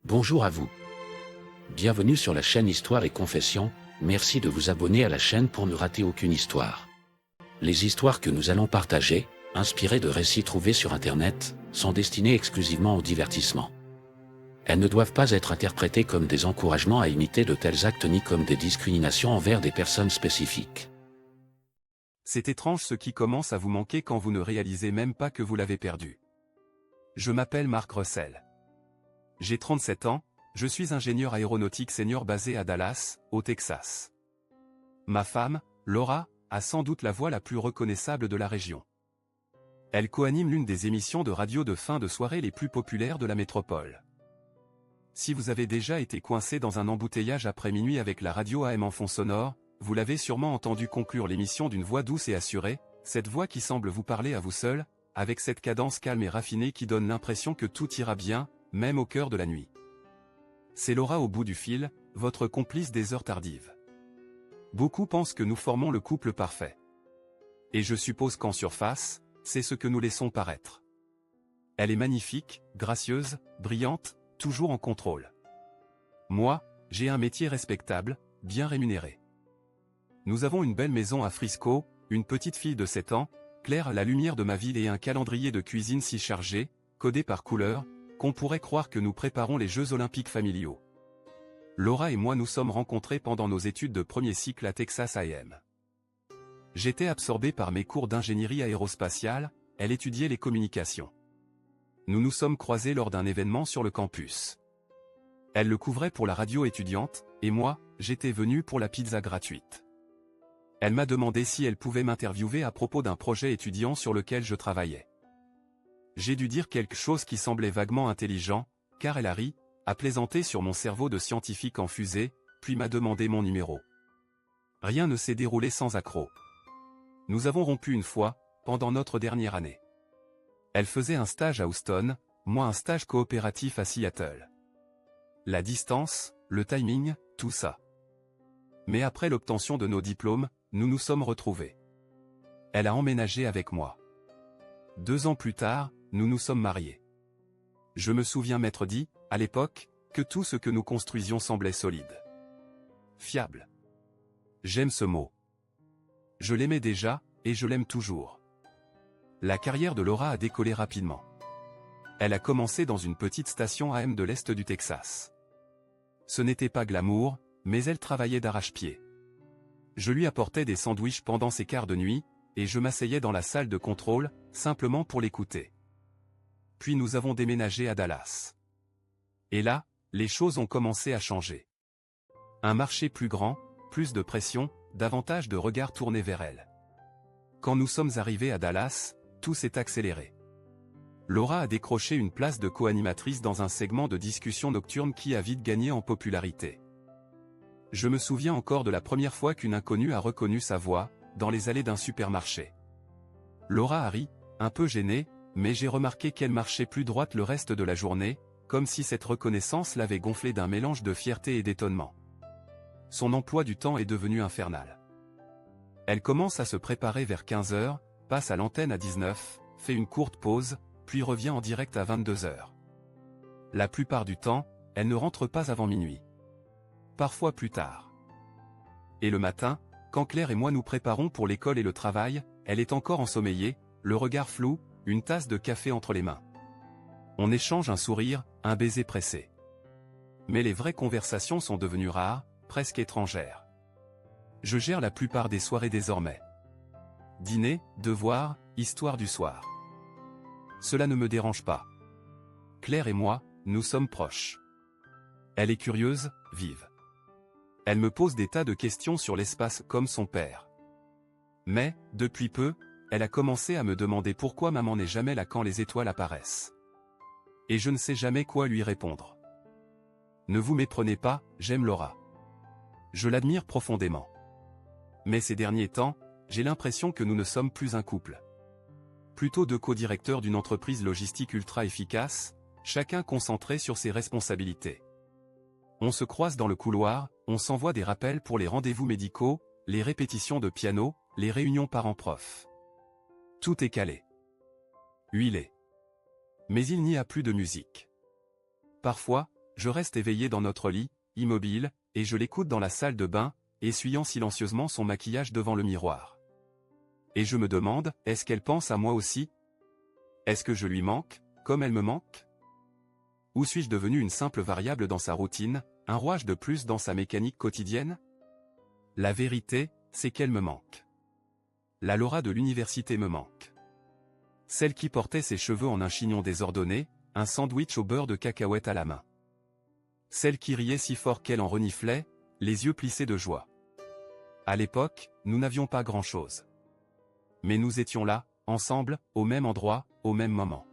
Bonjour à vous. Bienvenue sur la chaîne Histoire et Confession, merci de vous abonner à la chaîne pour ne rater aucune histoire. Les histoires que nous allons partager, inspirées de récits trouvés sur Internet, sont destinées exclusivement au divertissement. Elles ne doivent pas être interprétées comme des encouragements à imiter de tels actes ni comme des discriminations envers des personnes spécifiques. C'est étrange ce qui commence à vous manquer quand vous ne réalisez même pas que vous l'avez perdu. Je m'appelle Mark Russell. J'ai 37 ans, je suis ingénieur aéronautique senior basé à Dallas, au Texas. Ma femme, Laura, a sans doute la voix la plus reconnaissable de la région. Elle coanime l'une des émissions de radio de fin de soirée les plus populaires de la métropole. Si vous avez déjà été coincé dans un embouteillage après minuit avec la radio AM en fond sonore, vous l'avez sûrement entendu conclure l'émission d'une voix douce et assurée, cette voix qui semble vous parler à vous seul, avec cette cadence calme et raffinée qui donne l'impression que tout ira bien, même au cœur de la nuit. C'est Laura au bout du fil, votre complice des heures tardives. Beaucoup pensent que nous formons le couple parfait. Et je suppose qu'en surface, c'est ce que nous laissons paraître. Elle est magnifique, gracieuse, brillante, toujours en contrôle. Moi, j'ai un métier respectable, bien rémunéré. Nous avons une belle maison à Frisco, une petite fille de 7 ans, Claire, la lumière de ma ville et un calendrier de cuisine si chargé, codé par couleur, qu'on pourrait croire que nous préparons les Jeux Olympiques familiaux. Laura et moi nous sommes rencontrés pendant nos études de premier cycle à Texas A&M. J'étais absorbé par mes cours d'ingénierie aérospatiale, elle étudiait les communications. Nous nous sommes croisés lors d'un événement sur le campus. Elle le couvrait pour la radio étudiante, et moi, j'étais venu pour la pizza gratuite. Elle m'a demandé si elle pouvait m'interviewer à propos d'un projet étudiant sur lequel je travaillais. J'ai dû dire quelque chose qui semblait vaguement intelligent, car elle a ri, a plaisanté sur mon cerveau de scientifique en fusée, puis m'a demandé mon numéro. Rien ne s'est déroulé sans accroc. Nous avons rompu une fois, pendant notre dernière année. Elle faisait un stage à Houston, moi un stage coopératif à Seattle. La distance, le timing, tout ça. Mais après l'obtention de nos diplômes, nous nous sommes retrouvés. Elle a emménagé avec moi. 2 ans plus tard, nous nous sommes mariés. Je me souviens m'être dit, à l'époque, que tout ce que nous construisions semblait solide. Fiable. J'aime ce mot. Je l'aimais déjà, et je l'aime toujours. La carrière de Laura a décollé rapidement. Elle a commencé dans une petite station AM de l'Est du Texas. Ce n'était pas glamour, mais elle travaillait d'arrache-pied. Je lui apportais des sandwichs pendant ses quarts de nuit, et je m'asseyais dans la salle de contrôle, simplement pour l'écouter. Puis nous avons déménagé à Dallas. Et là, les choses ont commencé à changer. Un marché plus grand, plus de pression, davantage de regards tournés vers elle. Quand nous sommes arrivés à Dallas, tout s'est accéléré. Laura a décroché une place de co-animatrice dans un segment de discussion nocturne qui a vite gagné en popularité. Je me souviens encore de la première fois qu'une inconnue a reconnu sa voix, dans les allées d'un supermarché. Laura a ri, un peu gênée, mais j'ai remarqué qu'elle marchait plus droite le reste de la journée, comme si cette reconnaissance l'avait gonflée d'un mélange de fierté et d'étonnement. Son emploi du temps est devenu infernal. Elle commence à se préparer vers 15h, passe à l'antenne à 19h, fait une courte pause, puis revient en direct à 22h. La plupart du temps, elle ne rentre pas avant minuit. Parfois plus tard. Et le matin, quand Claire et moi nous préparons pour l'école et le travail, elle est encore ensommeillée, le regard flou, une tasse de café entre les mains. On échange un sourire, un baiser pressé. Mais les vraies conversations sont devenues rares, presque étrangères. Je gère la plupart des soirées désormais. Dîner, devoir, histoire du soir. Cela ne me dérange pas. Claire et moi, nous sommes proches. Elle est curieuse, vive. Elle me pose des tas de questions sur l'espace comme son père. Mais, depuis peu, elle a commencé à me demander pourquoi maman n'est jamais là quand les étoiles apparaissent. Et je ne sais jamais quoi lui répondre. Ne vous méprenez pas, j'aime Laura. Je l'admire profondément. Mais ces derniers temps, j'ai l'impression que nous ne sommes plus un couple. Plutôt 2 co-directeurs d'une entreprise logistique ultra efficace, chacun concentré sur ses responsabilités. On se croise dans le couloir, on s'envoie des rappels pour les rendez-vous médicaux, les répétitions de piano, les réunions parents-prof. Tout est calé. Huilé. Mais il n'y a plus de musique. Parfois, je reste éveillé dans notre lit, immobile, et je l'écoute dans la salle de bain, essuyant silencieusement son maquillage devant le miroir. Et je me demande, est-ce qu'elle pense à moi aussi? Est-ce que je lui manque, comme elle me manque? Ou suis-je devenu une simple variable dans sa routine, un rouage de plus dans sa mécanique quotidienne? La vérité, c'est qu'elle me manque. La Laura de l'université me manque. Celle qui portait ses cheveux en un chignon désordonné, un sandwich au beurre de cacahuète à la main. Celle qui riait si fort qu'elle en reniflait, les yeux plissés de joie. À l'époque, nous n'avions pas grand-chose. Mais nous étions là, ensemble, au même endroit, au même moment.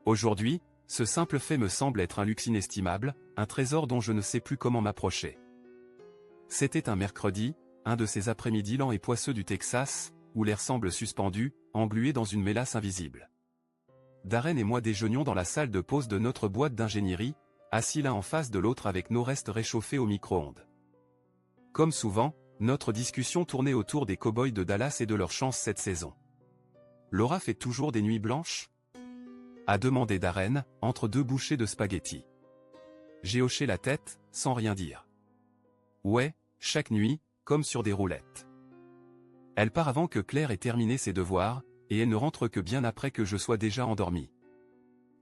Aujourd'hui, ce simple fait me semble être un luxe inestimable, un trésor dont je ne sais plus comment m'approcher. C'était un mercredi, un de ces après-midi lents et poisseux du Texas, où l'air semble suspendu, englué dans une mélasse invisible. Darren et moi déjeunions dans la salle de pause de notre boîte d'ingénierie, assis l'un en face de l'autre avec nos restes réchauffés au micro-ondes. Comme souvent, notre discussion tournait autour des cow-boys de Dallas et de leur chance cette saison. Laura fait toujours des nuits blanches? A demandé Darren, entre deux bouchées de spaghettis. J'ai hoché la tête, sans rien dire. Ouais, chaque nuit, comme sur des roulettes. Elle part avant que Claire ait terminé ses devoirs, et elle ne rentre que bien après que je sois déjà endormi.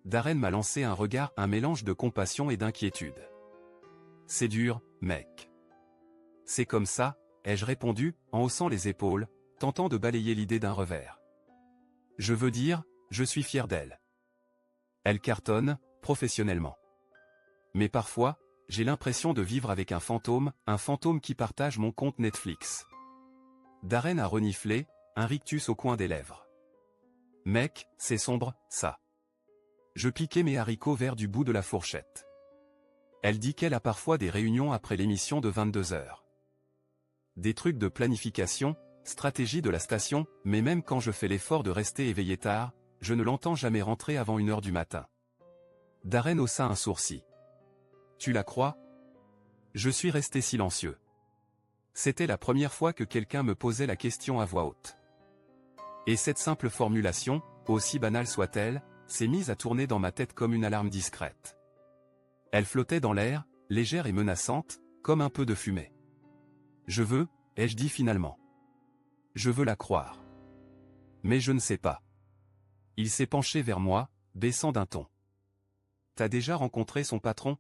Darren m'a lancé un regard, un mélange de compassion et d'inquiétude. C'est dur, mec. C'est comme ça, ai-je répondu, en haussant les épaules, tentant de balayer l'idée d'un revers. Je veux dire, je suis fier d'elle. Elle cartonne, professionnellement. Mais parfois, j'ai l'impression de vivre avec un fantôme qui partage mon compte Netflix. Darren a reniflé, un rictus au coin des lèvres. Mec, c'est sombre, ça. Je piquais mes haricots verts du bout de la fourchette. Elle dit qu'elle a parfois des réunions après l'émission de 22h. Des trucs de planification, stratégie de la station, mais même quand je fais l'effort de rester éveillé tard, je ne l'entends jamais rentrer avant 1h du matin. Darren haussa un sourcil. Tu la crois? Je suis resté silencieux. C'était la première fois que quelqu'un me posait la question à voix haute. Et cette simple formulation, aussi banale soit-elle, s'est mise à tourner dans ma tête comme une alarme discrète. Elle flottait dans l'air, légère et menaçante, comme un peu de fumée. Je veux, ai-je dit finalement. Je veux la croire. Mais je ne sais pas. Il s'est penché vers moi, baissant d'un ton. T'as déjà rencontré son patron?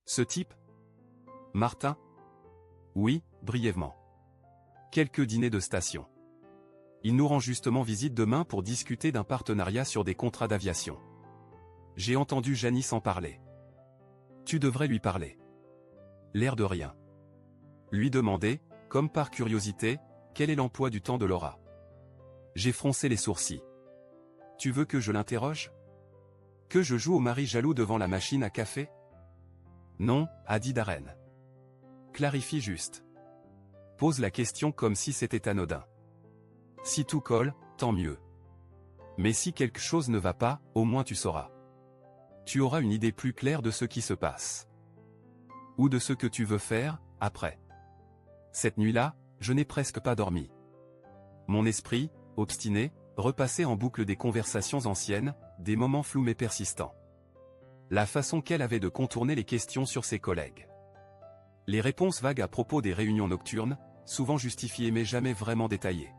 Ce type? Martin? Oui, brièvement. Quelques dîners de station. Il nous rend justement visite demain pour discuter d'un partenariat sur des contrats d'aviation. J'ai entendu Janice en parler. Tu devrais lui parler. L'air de rien. Lui demander, comme par curiosité, quel est l'emploi du temps de Laura. J'ai froncé les sourcils. Tu veux que je l'interroge? Que je joue au mari jaloux devant la machine à café? Non, a dit Darren. Clarifie juste. Pose la question comme si c'était anodin. Si tout colle, tant mieux. Mais si quelque chose ne va pas, au moins tu sauras. Tu auras une idée plus claire de ce qui se passe. Ou de ce que tu veux faire, après. Cette nuit-là, je n'ai presque pas dormi. Mon esprit, obstiné, repassait en boucle des conversations anciennes, des moments flous mais persistants. La façon qu'elle avait de contourner les questions sur ses collègues. Les réponses vagues à propos des réunions nocturnes, souvent justifiées mais jamais vraiment détaillées.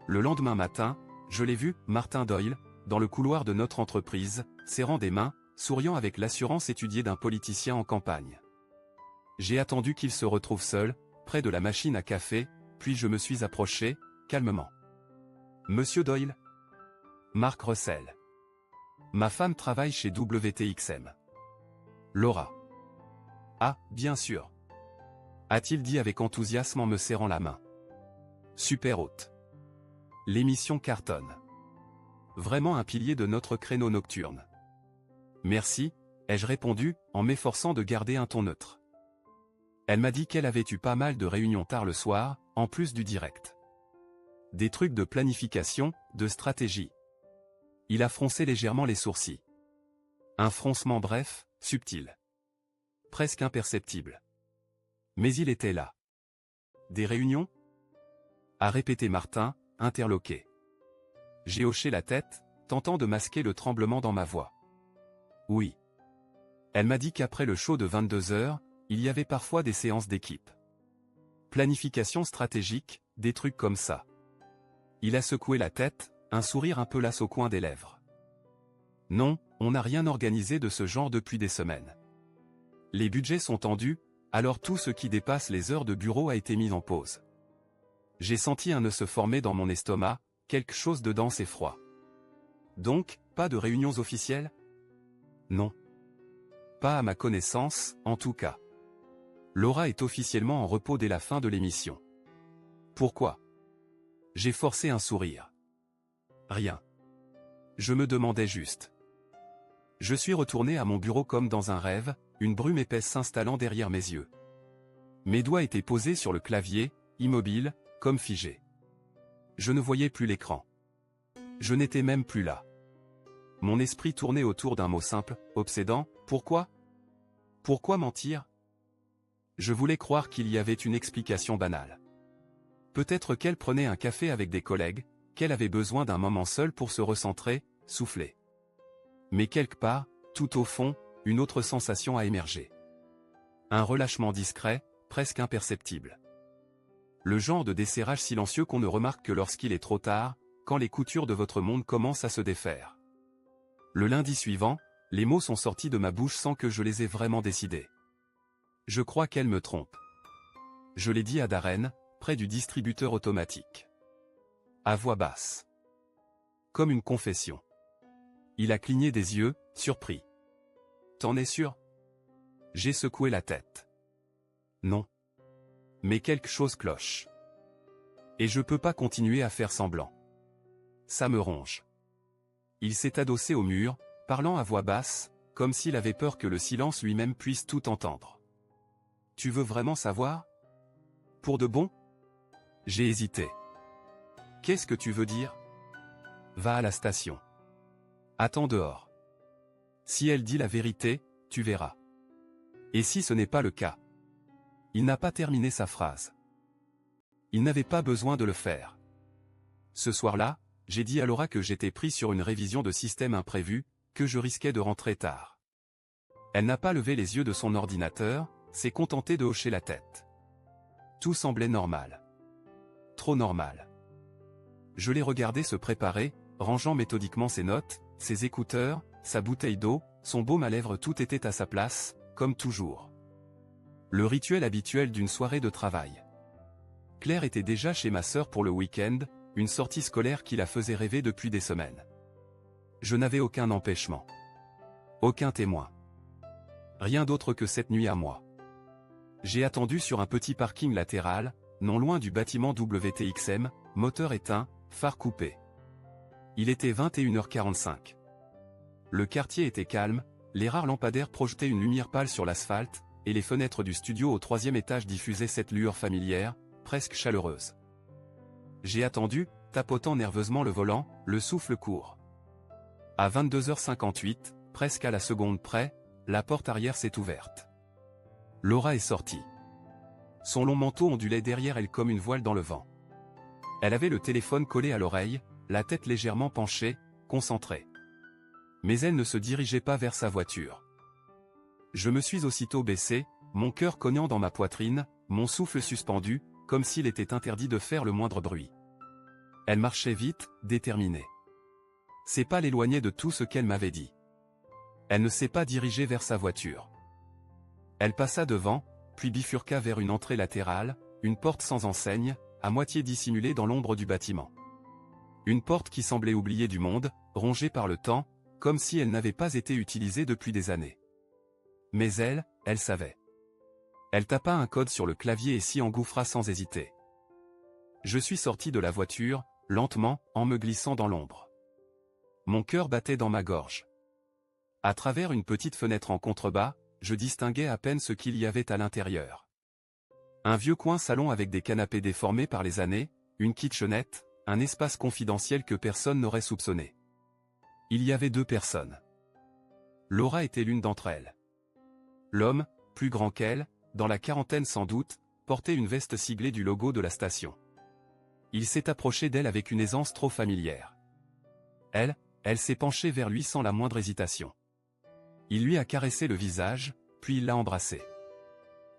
Le lendemain matin, je l'ai vu, Martin Doyle, dans le couloir de notre entreprise, serrant des mains, souriant avec l'assurance étudiée d'un politicien en campagne. J'ai attendu qu'il se retrouve seul, près de la machine à café, puis je me suis approché, calmement. Monsieur Doyle? Mark Russell. Ma femme travaille chez WTXM. Laura. Ah, bien sûr. A-t-il dit avec enthousiasme en me serrant la main. Super hôte. L'émission cartonne. Vraiment un pilier de notre créneau nocturne. Merci, ai-je répondu, en m'efforçant de garder un ton neutre. Elle m'a dit qu'elle avait eu pas mal de réunions tard le soir, en plus du direct. Des trucs de planification, de stratégie. Il a froncé légèrement les sourcils. Un froncement bref, subtil. Presque imperceptible. Mais il était là. Des réunions? A répété Martin, interloqué. J'ai hoché la tête, tentant de masquer le tremblement dans ma voix. Oui. Elle m'a dit qu'après le show de 22 heures, il y avait parfois des séances d'équipe. Planification stratégique, des trucs comme ça. Il a secoué la tête, un sourire un peu lasse au coin des lèvres. Non, on n'a rien organisé de ce genre depuis des semaines. Les budgets sont tendus, alors tout ce qui dépasse les heures de bureau a été mis en pause. J'ai senti un nœud se former dans mon estomac, quelque chose de dense et froid. Donc, pas de réunions officielles? Non. Pas à ma connaissance, en tout cas. Laura est officiellement en repos dès la fin de l'émission. Pourquoi? J'ai forcé un sourire. Rien. Je me demandais juste. Je suis retourné à mon bureau comme dans un rêve, une brume épaisse s'installant derrière mes yeux. Mes doigts étaient posés sur le clavier, immobiles, comme figés. Je ne voyais plus l'écran. Je n'étais même plus là. Mon esprit tournait autour d'un mot simple, obsédant, pourquoi? Pourquoi mentir? Je voulais croire qu'il y avait une explication banale. Peut-être qu'elle prenait un café avec des collègues, qu'elle avait besoin d'un moment seul pour se recentrer, souffler. Mais quelque part, tout au fond, une autre sensation a émergé. Un relâchement discret, presque imperceptible. Le genre de desserrage silencieux qu'on ne remarque que lorsqu'il est trop tard, quand les coutures de votre monde commencent à se défaire. Le lundi suivant, les mots sont sortis de ma bouche sans que je les ai vraiment décidés. Je crois qu'elle me trompe. Je l'ai dit à Darren, près du distributeur automatique. À voix basse. Comme une confession. Il a cligné des yeux, surpris. T'en es sûr? J'ai secoué la tête. Non. Mais quelque chose cloche. Et je peux pas continuer à faire semblant. Ça me ronge. Il s'est adossé au mur, parlant à voix basse, comme s'il avait peur que le silence lui-même puisse tout entendre. Tu veux vraiment savoir? Pour de bon? J'ai hésité. Qu'est-ce que tu veux dire? Va à la station. Attends dehors. Si elle dit la vérité, tu verras. Et si ce n'est pas le cas? Il n'a pas terminé sa phrase. Il n'avait pas besoin de le faire. Ce soir-là, j'ai dit à Laura que j'étais pris sur une révision de système imprévue, que je risquais de rentrer tard. Elle n'a pas levé les yeux de son ordinateur, s'est contentée de hocher la tête. Tout semblait normal. Trop normal. Je l'ai regardé se préparer, rangeant méthodiquement ses notes, ses écouteurs, sa bouteille d'eau, son baume à lèvres, tout était à sa place, comme toujours. Le rituel habituel d'une soirée de travail. Claire était déjà chez ma sœur pour le week-end, une sortie scolaire qui la faisait rêver depuis des semaines. Je n'avais aucun empêchement. Aucun témoin. Rien d'autre que cette nuit à moi. J'ai attendu sur un petit parking latéral, non loin du bâtiment WTXM, moteur éteint, phare coupé. Il était 21h45. Le quartier était calme, les rares lampadaires projetaient une lumière pâle sur l'asphalte, et les fenêtres du studio au 3e étage diffusaient cette lueur familière, presque chaleureuse. J'ai attendu, tapotant nerveusement le volant, le souffle court. À 22h58, presque à la seconde près, la porte arrière s'est ouverte. Laura est sortie. Son long manteau ondulait derrière elle comme une voile dans le vent. Elle avait le téléphone collé à l'oreille, la tête légèrement penchée, concentrée. Mais elle ne se dirigeait pas vers sa voiture. Je me suis aussitôt baissé, mon cœur cognant dans ma poitrine, mon souffle suspendu, comme s'il était interdit de faire le moindre bruit. Elle marchait vite, déterminée. C'est pas l'éloigner de tout ce qu'elle m'avait dit. Elle ne s'est pas dirigée vers sa voiture. Elle passa devant, puis bifurqua vers une entrée latérale, une porte sans enseigne, à moitié dissimulée dans l'ombre du bâtiment. Une porte qui semblait oubliée du monde, rongée par le temps, comme si elle n'avait pas été utilisée depuis des années. Mais elle savait. Elle tapa un code sur le clavier et s'y engouffra sans hésiter. Je suis sorti de la voiture, lentement, en me glissant dans l'ombre. Mon cœur battait dans ma gorge. À travers une petite fenêtre en contrebas, je distinguais à peine ce qu'il y avait à l'intérieur. Un vieux coin salon avec des canapés déformés par les années, une kitchenette, un espace confidentiel que personne n'aurait soupçonné. Il y avait 2 personnes. Laura était l'une d'entre elles. L'homme, plus grand qu'elle, dans la quarantaine sans doute, portait une veste siglée du logo de la station. Il s'est approché d'elle avec une aisance trop familière. Elle s'est penchée vers lui sans la moindre hésitation. Il lui a caressé le visage, puis il l'a embrassé.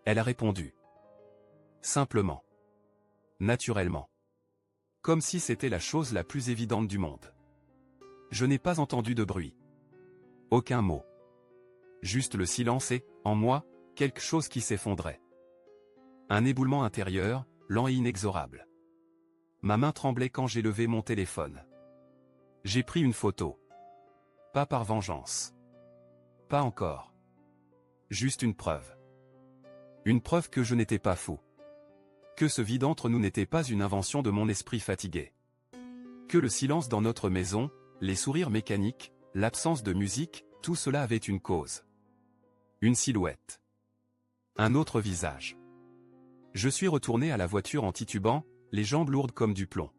Elle a répondu. Simplement. Naturellement. Comme si c'était la chose la plus évidente du monde. Je n'ai pas entendu de bruit. Aucun mot. Juste le silence et, en moi, quelque chose qui s'effondrait. Un éboulement intérieur, lent et inexorable. Ma main tremblait quand j'ai levé mon téléphone. J'ai pris une photo. Pas par vengeance. Pas encore. Juste une preuve. Une preuve que je n'étais pas fou. Que ce vide entre nous n'était pas une invention de mon esprit fatigué. Que le silence dans notre maison, les sourires mécaniques, l'absence de musique, tout cela avait une cause. Une silhouette. Un autre visage. Je suis retourné à la voiture en titubant, les jambes lourdes comme du plomb.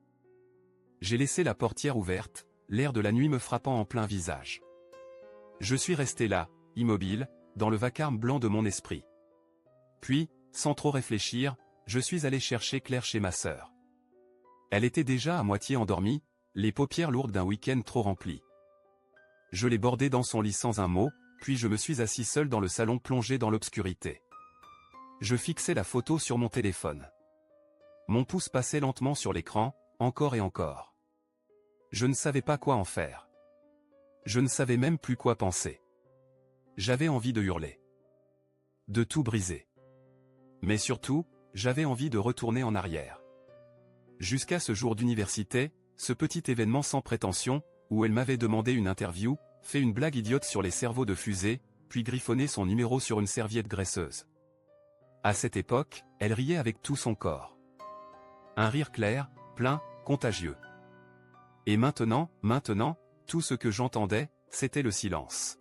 J'ai laissé la portière ouverte, l'air de la nuit me frappant en plein visage. Je suis resté là, immobile, dans le vacarme blanc de mon esprit. Puis, sans trop réfléchir, je suis allé chercher Claire chez ma sœur. Elle était déjà à moitié endormie, les paupières lourdes d'un week-end trop rempli. Je l'ai bordée dans son lit sans un mot, puis je me suis assis seul dans le salon plongé dans l'obscurité. Je fixais la photo sur mon téléphone. Mon pouce passait lentement sur l'écran, encore et encore. Je ne savais pas quoi en faire. Je ne savais même plus quoi penser. J'avais envie de hurler. De tout briser. Mais surtout, j'avais envie de retourner en arrière. Jusqu'à ce jour d'université, ce petit événement sans prétention, où elle m'avait demandé une interview, fait une blague idiote sur les cerveaux de fusée, puis griffonné son numéro sur une serviette graisseuse. À cette époque, elle riait avec tout son corps. Un rire clair, plein, contagieux. Et maintenant, tout ce que j'entendais, c'était le silence.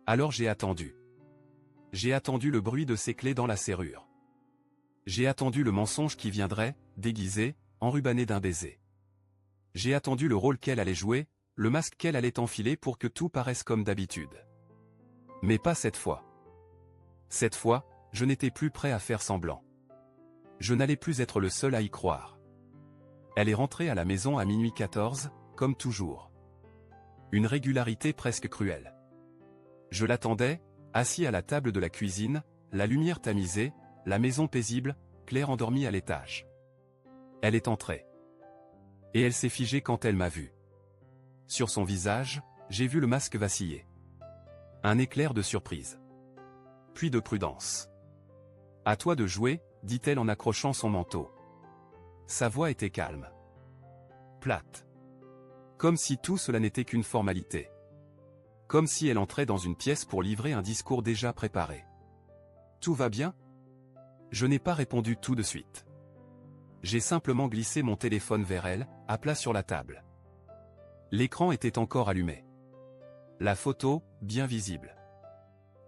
Alors j'ai attendu. J'ai attendu le bruit de ses clés dans la serrure. J'ai attendu le mensonge qui viendrait, déguisé, enrubanné d'un baiser. J'ai attendu le rôle qu'elle allait jouer, le masque qu'elle allait enfiler pour que tout paraisse comme d'habitude. Mais pas cette fois. Cette fois, je n'étais plus prêt à faire semblant. Je n'allais plus être le seul à y croire. Elle est rentrée à la maison à minuit 14, comme toujours. Une régularité presque cruelle. Je l'attendais, assis à la table de la cuisine, la lumière tamisée, la maison paisible, Claire endormie à l'étage. Elle est entrée. Et elle s'est figée quand elle m'a vu. Sur son visage, j'ai vu le masque vaciller. Un éclair de surprise. Puis de prudence. « À toi de jouer », dit-elle en accrochant son manteau. Sa voix était calme. Plate. Comme si tout cela n'était qu'une formalité. Comme si elle entrait dans une pièce pour livrer un discours déjà préparé. « Tout va bien ?» Je n'ai pas répondu tout de suite. J'ai simplement glissé mon téléphone vers elle, à plat sur la table. L'écran était encore allumé. La photo, bien visible.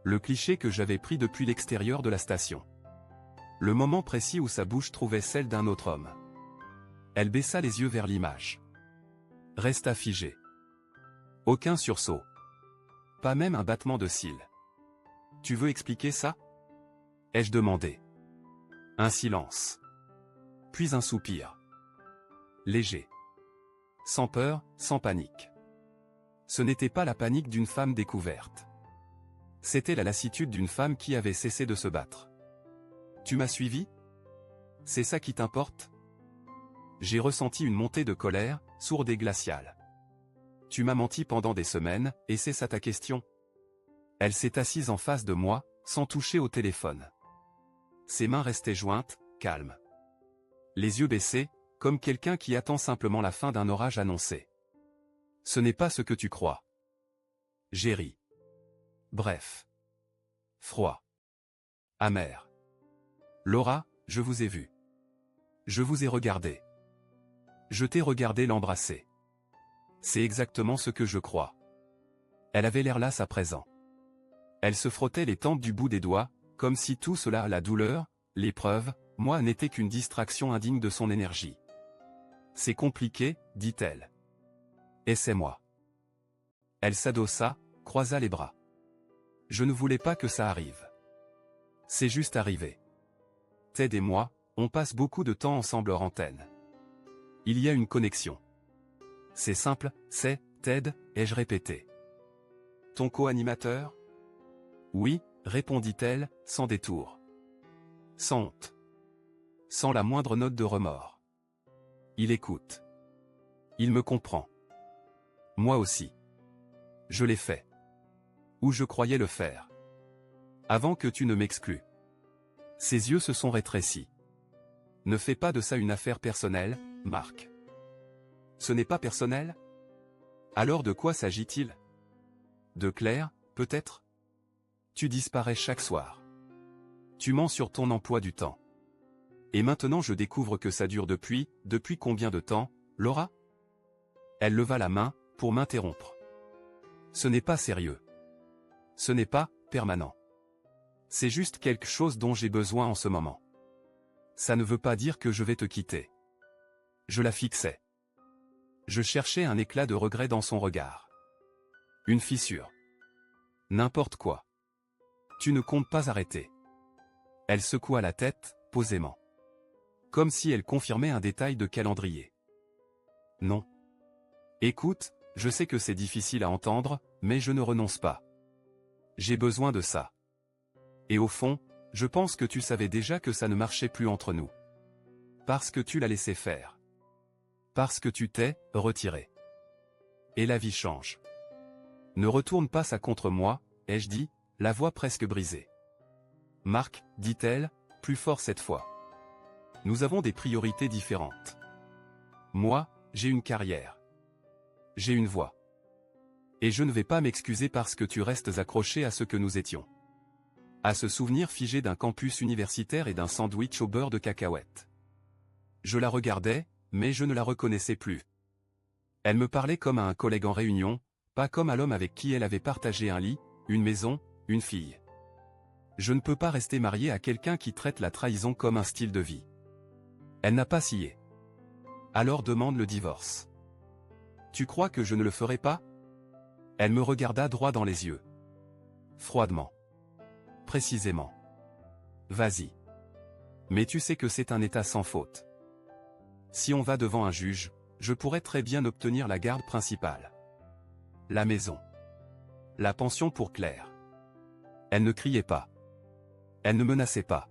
Le cliché que j'avais pris depuis l'extérieur de la station. Le moment précis où sa bouche trouvait celle d'un autre homme. Elle baissa les yeux vers l'image. Resta figée. Aucun sursaut. Pas même un battement de cils. « Tu veux expliquer ça ?» ai-je demandé. Un silence. Puis un soupir. Léger. Sans peur, sans panique. Ce n'était pas la panique d'une femme découverte. C'était la lassitude d'une femme qui avait cessé de se battre. Tu m'as suivi? C'est ça qui t'importe? J'ai ressenti une montée de colère, sourde et glaciale. Tu m'as menti pendant des semaines, et c'est ça ta question? Elle s'est assise en face de moi, sans toucher au téléphone. Ses mains restaient jointes, calmes. Les yeux baissés, comme quelqu'un qui attend simplement la fin d'un orage annoncé. Ce n'est pas ce que tu crois. J'ai ri. Bref. Froid. Amer. Laura, je vous ai vu. Je vous ai regardé. Je t'ai regardé l'embrasser. C'est exactement ce que je crois. Elle avait l'air lasse à présent. Elle se frottait les tempes du bout des doigts, comme si tout cela, la douleur, l'épreuve, moi n'était qu'une distraction indigne de son énergie. C'est compliqué, dit-elle. Et c'est moi. Elle s'adossa, croisa les bras. Je ne voulais pas que ça arrive. C'est juste arrivé. Ted et moi, on passe beaucoup de temps ensemble hors antenne. Il y a une connexion. C'est simple, c'est, Ted, ai-je répété. Ton co-animateur? Oui, répondit-elle, sans détour. Sans honte. Sans la moindre note de remords. Il écoute. Il me comprend. Moi aussi. Je l'ai fait. Ou je croyais le faire. Avant que tu ne m'exclues. Ses yeux se sont rétrécis. Ne fais pas de ça une affaire personnelle, Marc. Ce n'est pas personnel? Alors de quoi s'agit-il? De Claire, peut-être? Tu disparais chaque soir. Tu mens sur ton emploi du temps. Et maintenant je découvre que ça dure depuis combien de temps, Laura? Elle leva la main, pour m'interrompre. Ce n'est pas sérieux. Ce n'est pas permanent. C'est juste quelque chose dont j'ai besoin en ce moment. Ça ne veut pas dire que je vais te quitter. Je la fixais. Je cherchais un éclat de regret dans son regard. Une fissure. N'importe quoi. Tu ne comptes pas arrêter. Elle secoua la tête, posément. Comme si elle confirmait un détail de calendrier. Non. Écoute, je sais que c'est difficile à entendre, mais je ne renonce pas. J'ai besoin de ça. Et au fond, je pense que tu savais déjà que ça ne marchait plus entre nous. Parce que tu l'as laissé faire. Parce que tu t'es retiré. Et la vie change. Ne retourne pas ça contre moi, ai-je dit, la voix presque brisée. Marc, dit-elle, plus fort cette fois. Nous avons des priorités différentes. Moi, j'ai une carrière. J'ai une voix. Et je ne vais pas m'excuser parce que tu restes accroché à ce que nous étions. À ce souvenir figé d'un campus universitaire et d'un sandwich au beurre de cacahuète. Je la regardais, mais je ne la reconnaissais plus. Elle me parlait comme à un collègue en réunion, pas comme à l'homme avec qui elle avait partagé un lit, une maison, une fille. Je ne peux pas rester marié à quelqu'un qui traite la trahison comme un style de vie. Elle n'a pas scié. Alors demande le divorce. Tu crois que je ne le ferai pas? Elle me regarda droit dans les yeux. Froidement. Précisément. Vas-y. Mais tu sais que c'est un état sans faute. Si on va devant un juge, je pourrais très bien obtenir la garde principale. La maison. La pension pour Claire. Elle ne criait pas. Elle ne menaçait pas.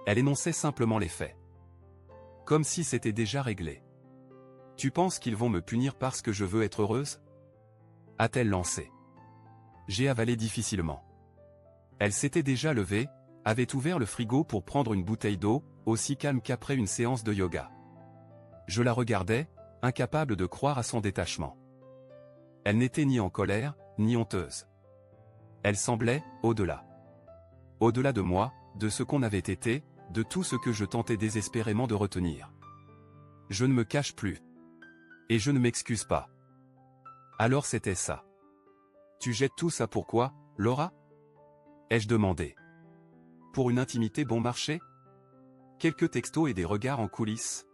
Elle énonçait simplement les faits. Comme si c'était déjà réglé. Tu penses qu'ils vont me punir parce que je veux être heureuse? A-t-elle lancé. J'ai avalé difficilement. Elle s'était déjà levée, avait ouvert le frigo pour prendre une bouteille d'eau, aussi calme qu'après une séance de yoga. Je la regardais, incapable de croire à son détachement. Elle n'était ni en colère, ni honteuse. Elle semblait, au-delà. Au-delà de moi, de ce qu'on avait été, de tout ce que je tentais désespérément de retenir. Je ne me cache plus. Et je ne m'excuse pas. Alors c'était ça. Tu jettes tout ça pourquoi, Laura? Ai-je demandé. Pour une intimité bon marché? Quelques textos et des regards en coulisses?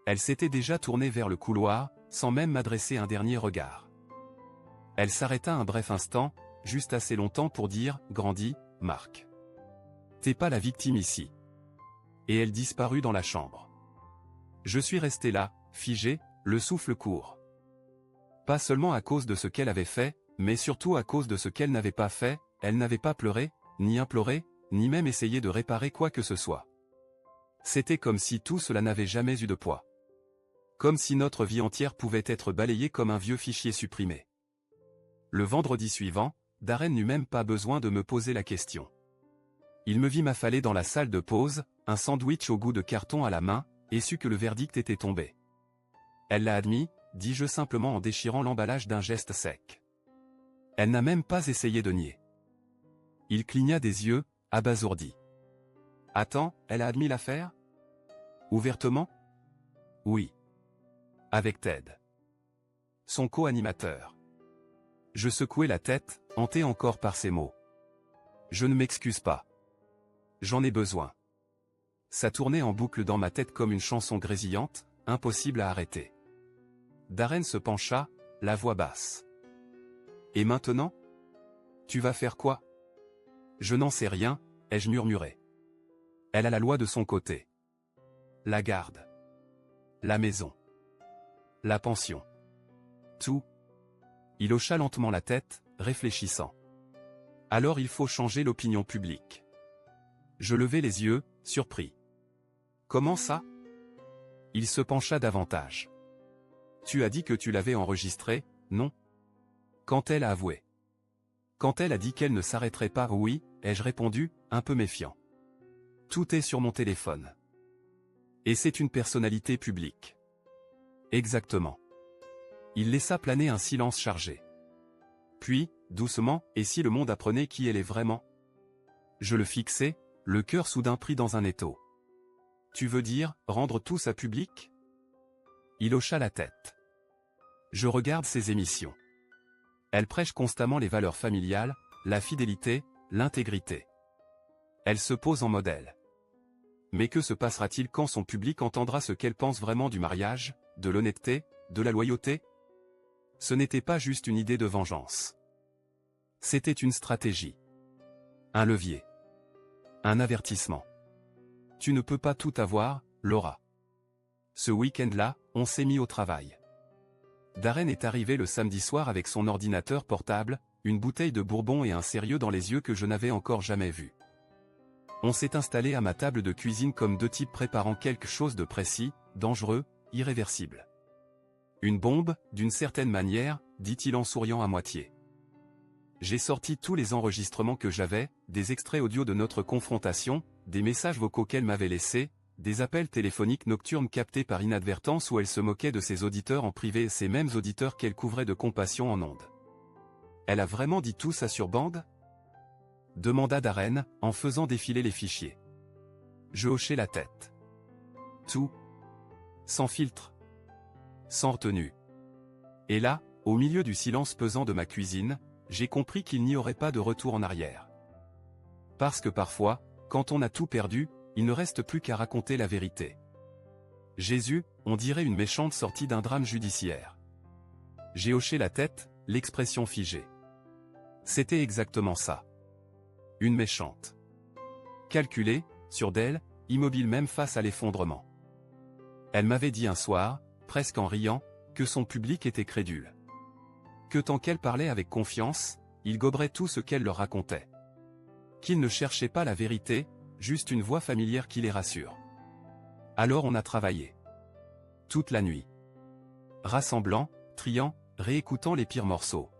Elle s'était déjà tournée vers le couloir, sans même m'adresser un dernier regard. Elle s'arrêta un bref instant, juste assez longtemps pour dire « Grandis, Marc. T'es pas la victime ici. » Et elle disparut dans la chambre. Je suis resté là, figé, le souffle court. Pas seulement à cause de ce qu'elle avait fait, mais surtout à cause de ce qu'elle n'avait pas fait, elle n'avait pas pleuré, ni imploré, ni même essayé de réparer quoi que ce soit. C'était comme si tout cela n'avait jamais eu de poids. Comme si notre vie entière pouvait être balayée comme un vieux fichier supprimé. Le vendredi suivant, Darren n'eut même pas besoin de me poser la question. Il me vit m'affaler dans la salle de pause, un sandwich au goût de carton à la main, et sut que le verdict était tombé. Elle l'a admis, dis-je simplement en déchirant l'emballage d'un geste sec. Elle n'a même pas essayé de nier. Il cligna des yeux, abasourdi. Attends, elle a admis l'affaire? Ouvertement? Oui. Avec Ted. Son co-animateur. Je secouai la tête, hanté encore par ces mots. Je ne m'excuse pas. J'en ai besoin. Ça tournait en boucle dans ma tête comme une chanson grésillante, impossible à arrêter. Darren se pencha, la voix basse. Et maintenant? Tu vas faire quoi? Je n'en sais rien, ai-je murmuré. Elle a la loi de son côté. La garde. La maison. La pension. Tout. Il hocha lentement la tête, réfléchissant. Alors il faut changer l'opinion publique. Je levai les yeux, surpris. Comment ça? Il se pencha davantage. Tu as dit que tu l'avais enregistré, non? Quand elle a avoué. Quand elle a dit qu'elle ne s'arrêterait pas, oui, ai-je répondu, un peu méfiant. Tout est sur mon téléphone. Et c'est une personnalité publique. Exactement. Il laissa planer un silence chargé. Puis, doucement, et si le monde apprenait qui elle est vraiment? Je le fixai, le cœur soudain pris dans un étau. Tu veux dire, rendre tout ça public? Il hocha la tête. Je regarde ses émissions. Elle prêche constamment les valeurs familiales, la fidélité, l'intégrité. Elle se pose en modèle. Mais que se passera-t-il quand son public entendra ce qu'elle pense vraiment du mariage, de l'honnêteté, de la loyauté? Ce n'était pas juste une idée de vengeance. C'était une stratégie. Un levier. Un avertissement. Tu ne peux pas tout avoir, Laura. Ce week-end-là, on s'est mis au travail. Darren est arrivé le samedi soir avec son ordinateur portable, une bouteille de bourbon et un sérieux dans les yeux que je n'avais encore jamais vu. On s'est installé à ma table de cuisine comme deux types préparant quelque chose de précis, dangereux, irréversible. Une bombe, d'une certaine manière, dit-il en souriant à moitié. J'ai sorti tous les enregistrements que j'avais, des extraits audio de notre confrontation, des messages vocaux qu'elle m'avait laissés, des appels téléphoniques nocturnes captés par inadvertance où elle se moquait de ses auditeurs en privé et ces mêmes auditeurs qu'elle couvrait de compassion en ondes. Elle a vraiment dit tout ça sur bande? Demanda Darren, en faisant défiler les fichiers. Je hochai la tête. Tout. Sans filtre. Sans retenue. Et là, au milieu du silence pesant de ma cuisine, j'ai compris qu'il n'y aurait pas de retour en arrière. Parce que parfois, quand on a tout perdu, il ne reste plus qu'à raconter la vérité. Jésus, on dirait une méchante sortie d'un drame judiciaire. J'ai hoché la tête, l'expression figée. C'était exactement ça. Une méchante. Calculée, sûre d'elle, immobile même face à l'effondrement. Elle m'avait dit un soir, presque en riant, que son public était crédule. Que tant qu'elle parlait avec confiance, il goberait tout ce qu'elle leur racontait. Qu'il ne cherchait pas la vérité, juste une voix familière qui les rassure. Alors on a travaillé. Toute la nuit. Rassemblant, triant, réécoutant les pires morceaux.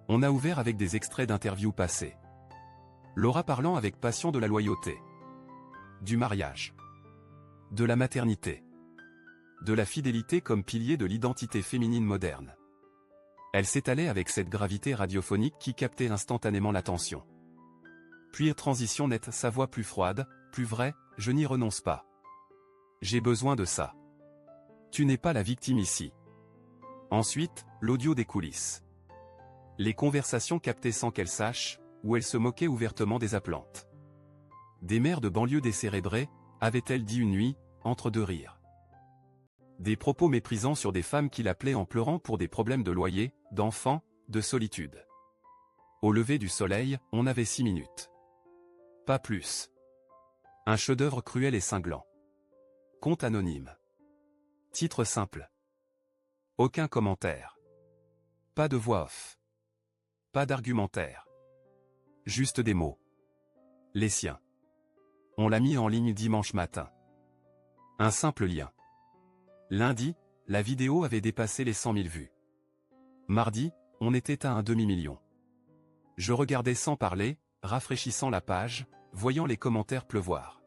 On a ouvert avec des extraits d'interviews passées. Laura parlant avec passion de la loyauté. Du mariage. De la maternité. De la fidélité comme pilier de l'identité féminine moderne. Elle s'étalait avec cette gravité radiophonique qui captait instantanément l'attention. Puis transition nette, sa voix plus froide, plus vraie, je n'y renonce pas. J'ai besoin de ça. Tu n'es pas la victime ici. Ensuite, l'audio des coulisses. Les conversations captées sans qu'elle sache, où elle se moquait ouvertement des appelantes. Des mères de banlieue décérébrées, avait-elle dit une nuit, entre deux rires. Des propos méprisants sur des femmes qui l'appelaient en pleurant pour des problèmes de loyer, d'enfants, de solitude. Au lever du soleil, on avait 6 minutes. Pas plus. Un chef-d'œuvre cruel et cinglant. Compte anonyme. Titre simple. Aucun commentaire. Pas de voix off. Pas d'argumentaire. Juste des mots. Les siens. On l'a mis en ligne dimanche matin. Un simple lien. Lundi, la vidéo avait dépassé les 100 000 vues. Mardi, on était à un demi-million. Je regardais sans parler, rafraîchissant la page, voyant les commentaires pleuvoir.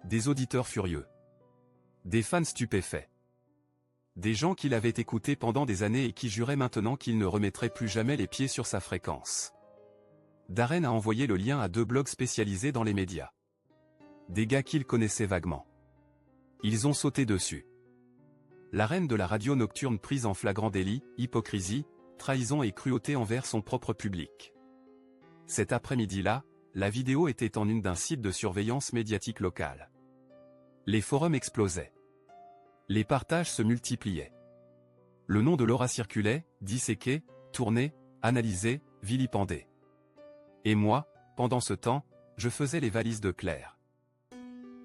Des auditeurs furieux. Des fans stupéfaits. Des gens qui l'avaient écouté pendant des années et qui juraient maintenant qu'ils ne remettraient plus jamais les pieds sur sa fréquence. Darren a envoyé le lien à 2 blogs spécialisés dans les médias. Des gars qu'il connaissait vaguement. Ils ont sauté dessus. La reine de la radio nocturne prise en flagrant délit, hypocrisie, trahison et cruauté envers son propre public. Cet après-midi-là, la vidéo était en une d'un site de surveillance médiatique locale. Les forums explosaient. Les partages se multipliaient. Le nom de Laura circulait, disséqué, tourné, analysé, vilipendé. Et moi, pendant ce temps, je faisais les valises de Claire.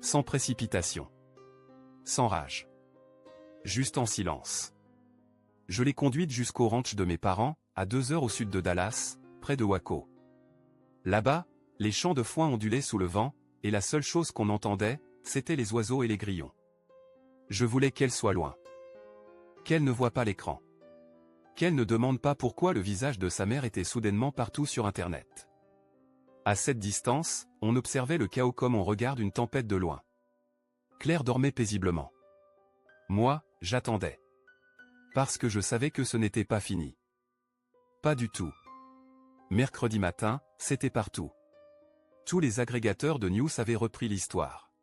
Sans précipitation. Sans rage. Juste en silence. Je l'ai conduite jusqu'au ranch de mes parents, à 2 heures au sud de Dallas, près de Waco. Là-bas, les champs de foin ondulaient sous le vent, et la seule chose qu'on entendait, c'étaient les oiseaux et les grillons. Je voulais qu'elle soit loin. Qu'elle ne voie pas l'écran. Qu'elle ne demande pas pourquoi le visage de sa mère était soudainement partout sur Internet. À cette distance, on observait le chaos comme on regarde une tempête de loin. Claire dormait paisiblement. Moi, j'attendais. Parce que je savais que ce n'était pas fini. Pas du tout. Mercredi matin, c'était partout. Tous les agrégateurs de news avaient repris l'histoire.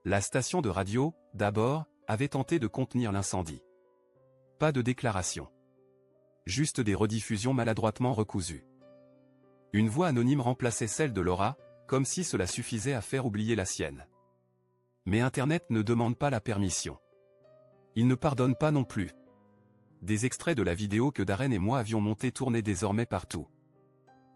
La station de radio, d'abord, avait tenté de contenir l'incendie. Pas de déclaration. Juste des rediffusions maladroitement recousues. Une voix anonyme remplaçait celle de Laura, comme si cela suffisait à faire oublier la sienne. Mais Internet ne demande pas la permission. Il ne pardonne pas non plus. Des extraits de la vidéo que Darren et moi avions montée tournaient désormais partout.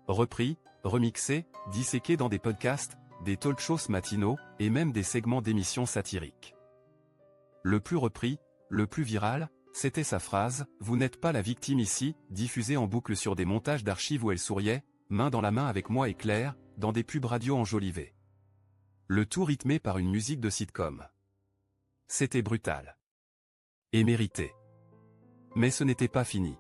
Repris, remixés, disséqués dans des podcasts, des talk shows matinaux, et même des segments d'émissions satiriques. Le plus repris, le plus viral, c'était sa phrase « Vous n'êtes pas la victime ici », diffusée en boucle sur des montages d'archives où elle souriait, main dans la main avec moi et Claire, dans des pubs radio enjolivées. Le tout rythmé par une musique de sitcom. C'était brutal. Et mérité. Mais ce n'était pas fini.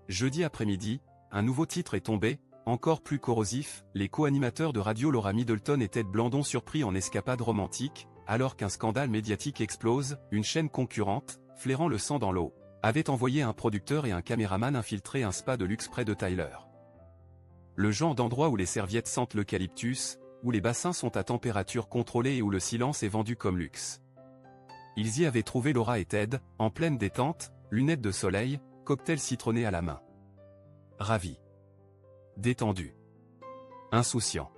Jeudi après-midi, un nouveau titre est tombé, encore plus corrosif, les co-animateurs de radio Laura Middleton et Ted Blandon surpris en escapade romantique, alors qu'un scandale médiatique explose, une chaîne concurrente, flairant le sang dans l'eau, avait envoyé un producteur et un caméraman infiltrer un spa de luxe près de Tyler. Le genre d'endroit où les serviettes sentent l'eucalyptus, où les bassins sont à température contrôlée et où le silence est vendu comme luxe. Ils y avaient trouvé Laura et Ted, en pleine détente, lunettes de soleil, cocktail citronné à la main. Ravis. Détendus. Insouciants.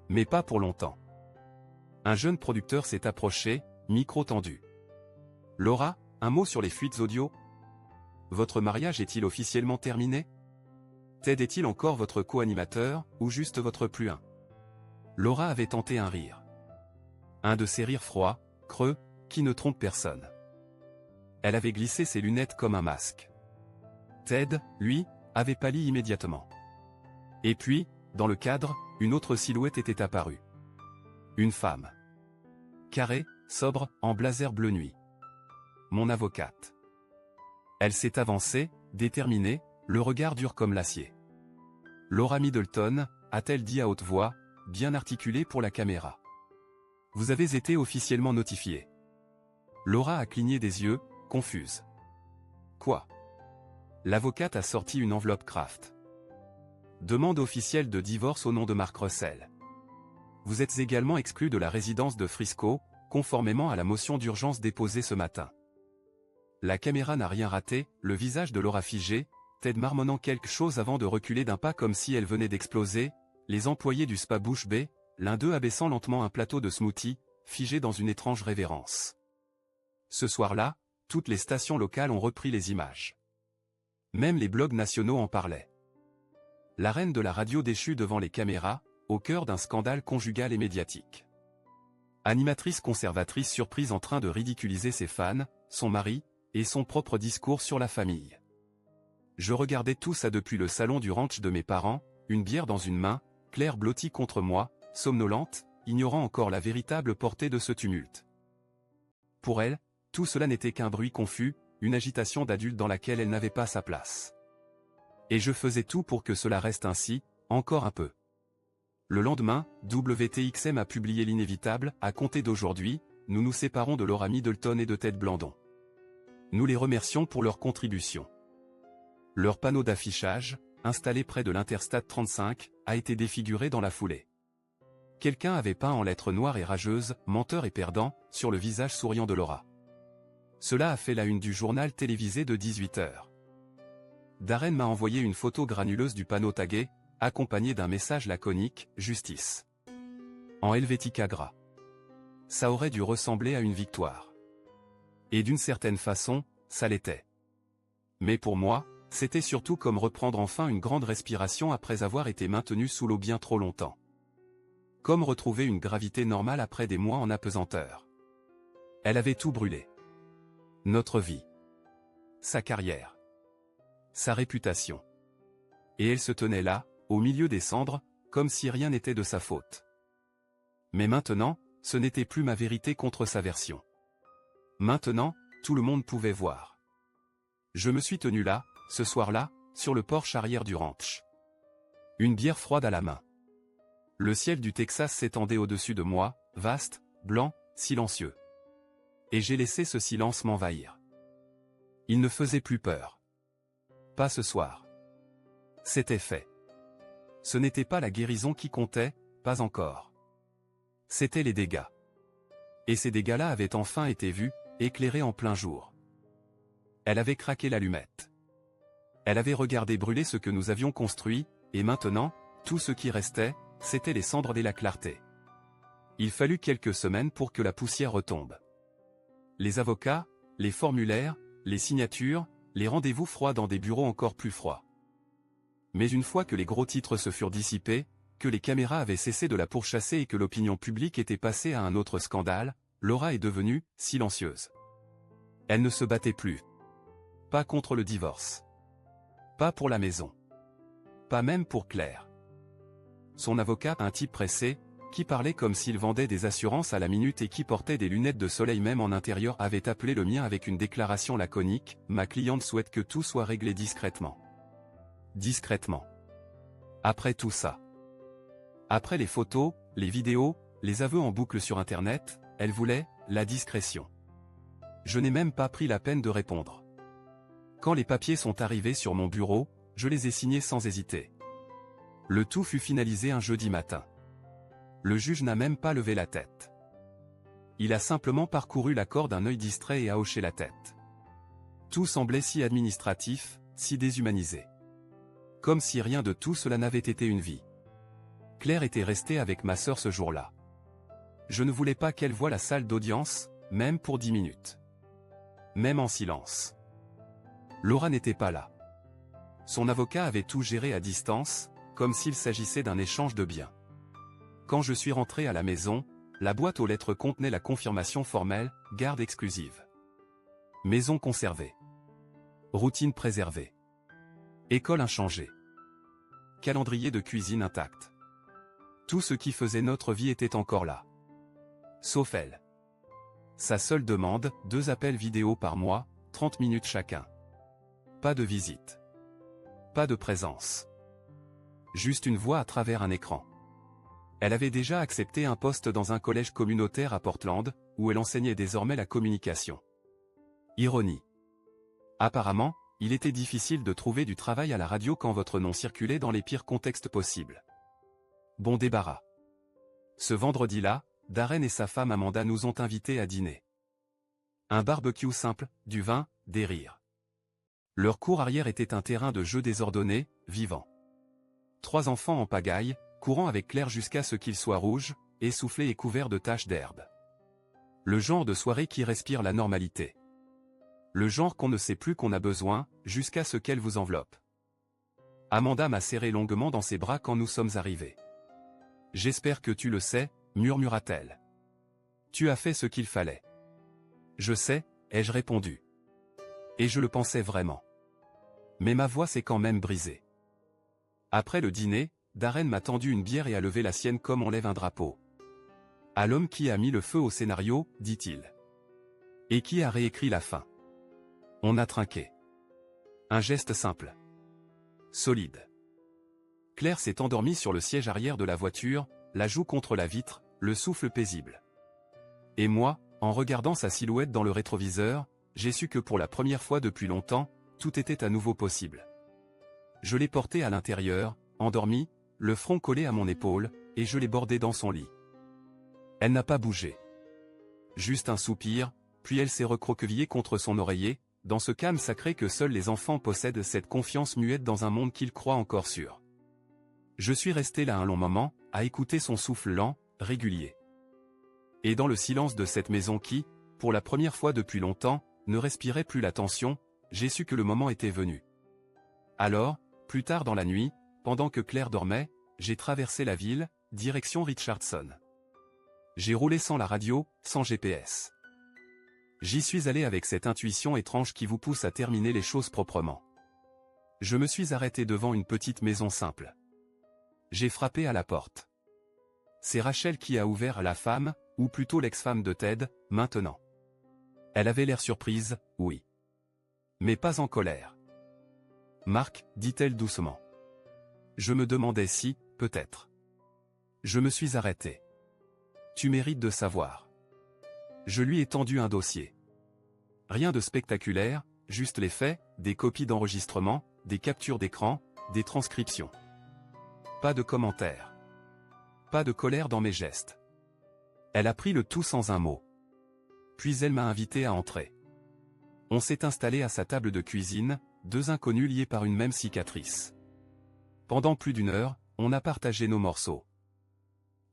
Mais pas pour longtemps. Un jeune producteur s'est approché, micro tendu. Laura, un mot sur les fuites audio? Votre mariage est-il officiellement terminé? Ted est-il encore votre co-animateur, ou juste votre plus un? Laura avait tenté un rire. Un de ces rires froids, creux, qui ne trompent personne. Elle avait glissé ses lunettes comme un masque. Ted, lui, avait pâli immédiatement. Et puis, dans le cadre, une autre silhouette était apparue. Une femme. Carrée, sobre, en blazer bleu nuit. Mon avocate. Elle s'est avancée, déterminée, le regard dur comme l'acier. Laura Middleton, a-t-elle dit à haute voix, bien articulée pour la caméra. Vous avez été officiellement notifié. Laura a cligné des yeux, confuse. Quoi? L'avocate a sorti une enveloppe Kraft. Demande officielle de divorce au nom de Mark Russell. Vous êtes également exclu de la résidence de Frisco, conformément à la motion d'urgence déposée ce matin. La caméra n'a rien raté, le visage de Laura figé, Ted marmonnant quelque chose avant de reculer d'un pas comme si elle venait d'exploser, les employés du spa bouche bée, l'un d'eux abaissant lentement un plateau de smoothie, figé dans une étrange révérence. Ce soir-là, toutes les stations locales ont repris les images. Même les blogs nationaux en parlaient. La reine de la radio déchue devant les caméras, au cœur d'un scandale conjugal et médiatique. Animatrice conservatrice surprise en train de ridiculiser ses fans, son mari, et son propre discours sur la famille. Je regardais tout ça depuis le salon du ranch de mes parents, une bière dans une main, Claire blottie contre moi, somnolente, ignorant encore la véritable portée de ce tumulte. Pour elle, tout cela n'était qu'un bruit confus, une agitation d'adulte dans laquelle elle n'avait pas sa place. Et je faisais tout pour que cela reste ainsi, encore un peu. Le lendemain, WTXM a publié l'inévitable, à compter d'aujourd'hui, nous nous séparons de Laura Middleton et de Ted Blandon. Nous les remercions pour leur contribution. Leur panneau d'affichage, installé près de l'Interstate 35, a été défiguré dans la foulée. Quelqu'un avait peint en lettres noires et rageuses, menteur et perdant, sur le visage souriant de Laura. Cela a fait la une du journal télévisé de 18h. Darren m'a envoyé une photo granuleuse du panneau tagué, accompagné d'un message laconique, « Justice ». En Helvetica gras. Ça aurait dû ressembler à une victoire. Et d'une certaine façon, ça l'était. Mais pour moi, c'était surtout comme reprendre enfin une grande respiration après avoir été maintenu sous l'eau bien trop longtemps. Comme retrouver une gravité normale après des mois en apesanteur. Elle avait tout brûlé. Notre vie. Sa carrière. Sa réputation. Et elle se tenait là, au milieu des cendres, comme si rien n'était de sa faute. Mais maintenant, ce n'était plus ma vérité contre sa version. Maintenant, tout le monde pouvait voir. Je me suis tenu là, ce soir-là, sur le porche arrière du ranch. Une bière froide à la main. Le ciel du Texas s'étendait au-dessus de moi, vaste, blanc, silencieux. Et j'ai laissé ce silence m'envahir. Il ne faisait plus peur. Pas ce soir. C'était fait. Ce n'était pas la guérison qui comptait, pas encore. C'étaient les dégâts. Et ces dégâts-là avaient enfin été vus, éclairés en plein jour. Elle avait craqué l'allumette. Elle avait regardé brûler ce que nous avions construit, et maintenant, tout ce qui restait, c'était les cendres et la clarté. Il fallut quelques semaines pour que la poussière retombe. Les avocats, les formulaires, les signatures, les rendez-vous froids dans des bureaux encore plus froids. Mais une fois que les gros titres se furent dissipés, que les caméras avaient cessé de la pourchasser et que l'opinion publique était passée à un autre scandale, Laura est devenue silencieuse. Elle ne se battait plus. Pas contre le divorce. Pas pour la maison. Pas même pour Claire. Son avocat, un type pressé, qui parlait comme s'il vendait des assurances à la minute et qui portait des lunettes de soleil même en intérieur, avait appelé le mien avec une déclaration laconique: « Ma cliente souhaite que tout soit réglé discrètement. » Discrètement. Après tout ça. Après les photos, les vidéos, les aveux en boucle sur Internet, elle voulait la discrétion. Je n'ai même pas pris la peine de répondre. Quand les papiers sont arrivés sur mon bureau, je les ai signés sans hésiter. Le tout fut finalisé un jeudi matin. Le juge n'a même pas levé la tête. Il a simplement parcouru l'accord d'un œil distrait et a hoché la tête. Tout semblait si administratif, si déshumanisé. Comme si rien de tout cela n'avait été une vie. Claire était restée avec ma sœur ce jour-là. Je ne voulais pas qu'elle voie la salle d'audience, même pour 10 minutes. Même en silence. Laura n'était pas là. Son avocat avait tout géré à distance, comme s'il s'agissait d'un échange de biens. Quand je suis rentré à la maison, la boîte aux lettres contenait la confirmation formelle, garde exclusive. Maison conservée. Routine préservée. École inchangée. Calendrier de cuisine intact. Tout ce qui faisait notre vie était encore là. Sauf elle. Sa seule demande, 2 appels vidéo par mois, 30 minutes chacun. Pas de visite. Pas de présence. Juste une voix à travers un écran. Elle avait déjà accepté un poste dans un collège communautaire à Portland, où elle enseignait désormais la communication. Ironie. Apparemment, il était difficile de trouver du travail à la radio quand votre nom circulait dans les pires contextes possibles. Bon débarras. Ce vendredi-là, Darren et sa femme Amanda nous ont invités à dîner. Un barbecue simple, du vin, des rires. Leur cour arrière était un terrain de jeu désordonné, vivant. 3 enfants en pagaille, courant avec Claire jusqu'à ce qu'ils soient rouges, essoufflés et couverts de taches d'herbe. Le genre de soirée qui respire la normalité. Le genre qu'on ne sait plus qu'on a besoin, jusqu'à ce qu'elle vous enveloppe. Amanda m'a serré longuement dans ses bras quand nous sommes arrivés. « J'espère que tu le sais », murmura-t-elle. « Tu as fait ce qu'il fallait. »« Je sais », ai-je répondu. Et je le pensais vraiment. Mais ma voix s'est quand même brisée. Après le dîner, Darren m'a tendu une bière et a levé la sienne comme on lève un drapeau. « À l'homme qui a mis le feu au scénario », dit-il. « Et qui a réécrit la fin. » On a trinqué. Un geste simple. Solide. Claire s'est endormie sur le siège arrière de la voiture, la joue contre la vitre, le souffle paisible. Et moi, en regardant sa silhouette dans le rétroviseur, j'ai su que pour la première fois depuis longtemps, tout était à nouveau possible. Je l'ai portée à l'intérieur, endormie, le front collé à mon épaule, et je l'ai bordée dans son lit. Elle n'a pas bougé. Juste un soupir, puis elle s'est recroquevillée contre son oreiller, dans ce calme sacré que seuls les enfants possèdent, cette confiance muette dans un monde qu'ils croient encore sûr. Je suis resté là un long moment, à écouter son souffle lent, régulier. Et dans le silence de cette maison qui, pour la première fois depuis longtemps, ne respirait plus la tension, j'ai su que le moment était venu. Alors, plus tard dans la nuit, pendant que Claire dormait, j'ai traversé la ville, direction Richardson. J'ai roulé sans la radio, sans GPS. J'y suis allé avec cette intuition étrange qui vous pousse à terminer les choses proprement. Je me suis arrêté devant une petite maison simple. J'ai frappé à la porte. C'est Rachel qui a ouvert, la femme, ou plutôt l'ex-femme de Ted, maintenant. Elle avait l'air surprise, oui. Mais pas en colère. Marc, dit-elle doucement. Je me demandais si, peut-être. Je me suis arrêté. Tu mérites de savoir. Je lui ai tendu un dossier. Rien de spectaculaire, juste les faits, des copies d'enregistrement, des captures d'écran, des transcriptions. Pas de commentaires. Pas de colère dans mes gestes. Elle a pris le tout sans un mot. Puis elle m'a invité à entrer. On s'est installé à sa table de cuisine, deux inconnus liés par une même cicatrice. Pendant plus d'une heure, on a partagé nos morceaux.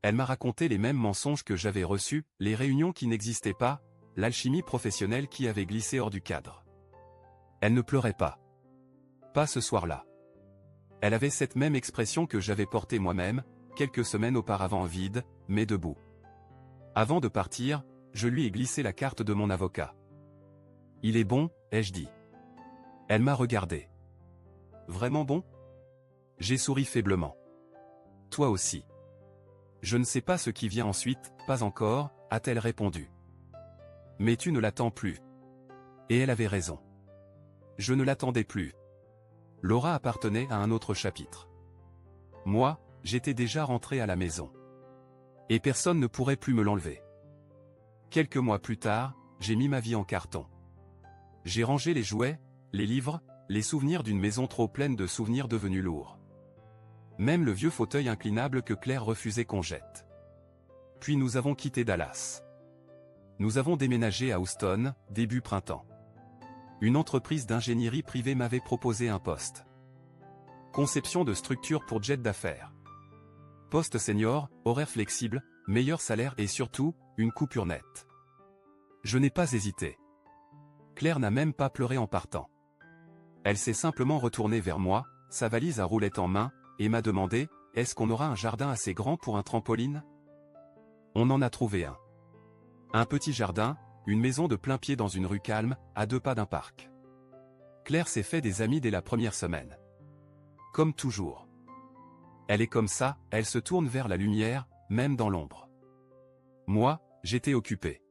Elle m'a raconté les mêmes mensonges que j'avais reçus, les réunions qui n'existaient pas, l'alchimie professionnelle qui avait glissé hors du cadre. Elle ne pleurait pas. Pas ce soir-là. Elle avait cette même expression que j'avais portée moi-même, quelques semaines auparavant, vide, mais debout. Avant de partir, je lui ai glissé la carte de mon avocat. Il est bon, ai-je dit. Elle m'a regardé. Vraiment bon? J'ai souri faiblement. Toi aussi. Je ne sais pas ce qui vient ensuite, pas encore, a-t-elle répondu. Mais tu ne l'attends plus. Et elle avait raison. Je ne l'attendais plus. Laura appartenait à un autre chapitre. Moi, j'étais déjà rentré à la maison. Et personne ne pourrait plus me l'enlever. Quelques mois plus tard, j'ai mis ma vie en carton. J'ai rangé les jouets, les livres, les souvenirs d'une maison trop pleine de souvenirs devenus lourds. Même le vieux fauteuil inclinable que Claire refusait qu'on jette. Puis nous avons quitté Dallas. Nous avons déménagé à Houston, début printemps. Une entreprise d'ingénierie privée m'avait proposé un poste. Conception de structure pour jet d'affaires. Poste senior, horaire flexible, meilleur salaire et surtout, une coupure nette. Je n'ai pas hésité. Claire n'a même pas pleuré en partant. Elle s'est simplement retournée vers moi, sa valise à roulettes en main, et m'a demandé, est-ce qu'on aura un jardin assez grand pour un trampoline? On en a trouvé un. Un petit jardin, une maison de plein pied dans une rue calme, à 2 pas d'un parc. Claire s'est fait des amis dès la première semaine. Comme toujours. Elle est comme ça, elle se tourne vers la lumière, même dans l'ombre. Moi, j'étais occupé.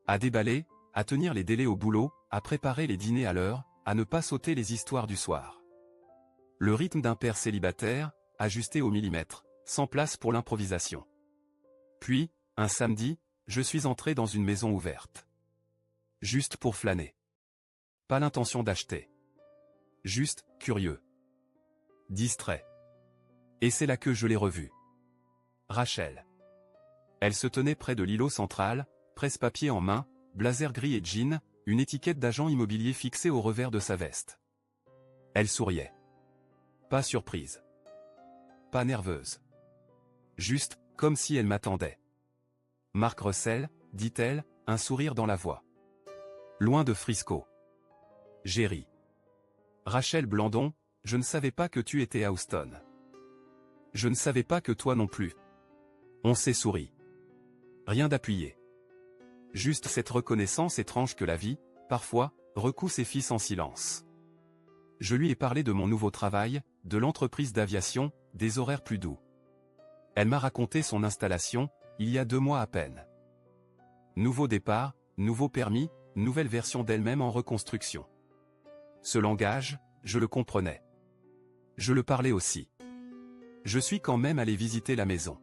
À déballer, à tenir les délais au boulot, à préparer les dîners à l'heure, à ne pas sauter les histoires du soir. Le rythme d'un père célibataire, ajusté au millimètre, sans place pour l'improvisation. Puis, un samedi, je suis entré dans une maison ouverte. Juste pour flâner. Pas l'intention d'acheter. Juste, curieux. Distrait. Et c'est là que je l'ai revue. Rachel. Elle se tenait près de l'îlot central, presse-papier en main, blazer gris et jean, une étiquette d'agent immobilier fixée au revers de sa veste. Elle souriait. Pas surprise. Pas nerveuse. Juste, comme si elle m'attendait. Marc Russell, dit-elle, un sourire dans la voix. Loin de Frisco. J'ai ri. Rachel Blandon, je ne savais pas que tu étais à Houston. Je ne savais pas que toi non plus. On s'est souri. Rien d'appuyé. Juste cette reconnaissance étrange que la vie, parfois, recoue ses fils en silence. Je lui ai parlé de mon nouveau travail, de l'entreprise d'aviation, des horaires plus doux. Elle m'a raconté son installation, il y a 2 mois à peine. Nouveau départ, nouveau permis, nouvelle version d'elle-même en reconstruction. Ce langage, je le comprenais. Je le parlais aussi. Je suis quand même allé visiter la maison.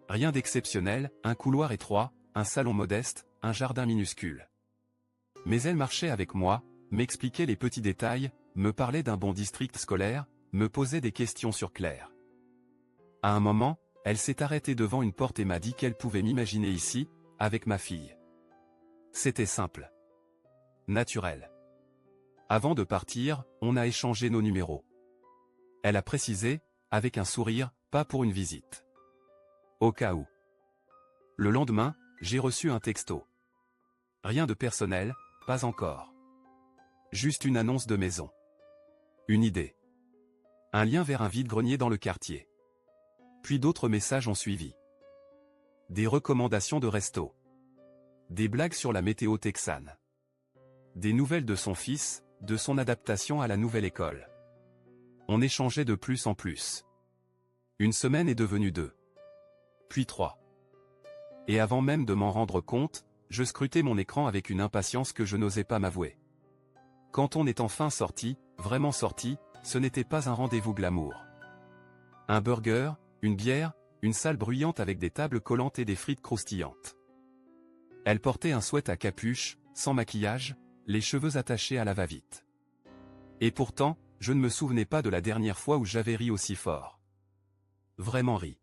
Rien d'exceptionnel, un couloir étroit, un salon modeste, un jardin minuscule. Mais elle marchait avec moi, m'expliquait les petits détails, me parlait d'un bon district scolaire, me posait des questions sur Claire. À un moment, elle s'est arrêtée devant une porte et m'a dit qu'elle pouvait m'imaginer ici, avec ma fille. C'était simple. Naturel. Avant de partir, on a échangé nos numéros. Elle a précisé, avec un sourire, pas pour une visite. Au cas où. Le lendemain, j'ai reçu un texto. Rien de personnel, pas encore. Juste une annonce de maison. Une idée. Un lien vers un vide-grenier dans le quartier. Puis d'autres messages ont suivi. Des recommandations de resto. Des blagues sur la météo texane. Des nouvelles de son fils, de son adaptation à la nouvelle école. On échangeait de plus en plus. Une semaine est devenue 2. Puis 3. Et avant même de m'en rendre compte, je scrutais mon écran avec une impatience que je n'osais pas m'avouer. Quand on est enfin sorti, vraiment sorti, ce n'était pas un rendez-vous glamour. Un burger, une bière, une salle bruyante avec des tables collantes et des frites croustillantes. Elle portait un sweat à capuche, sans maquillage, les cheveux attachés à la va-vite. Et pourtant, je ne me souvenais pas de la dernière fois où j'avais ri aussi fort. Vraiment ri.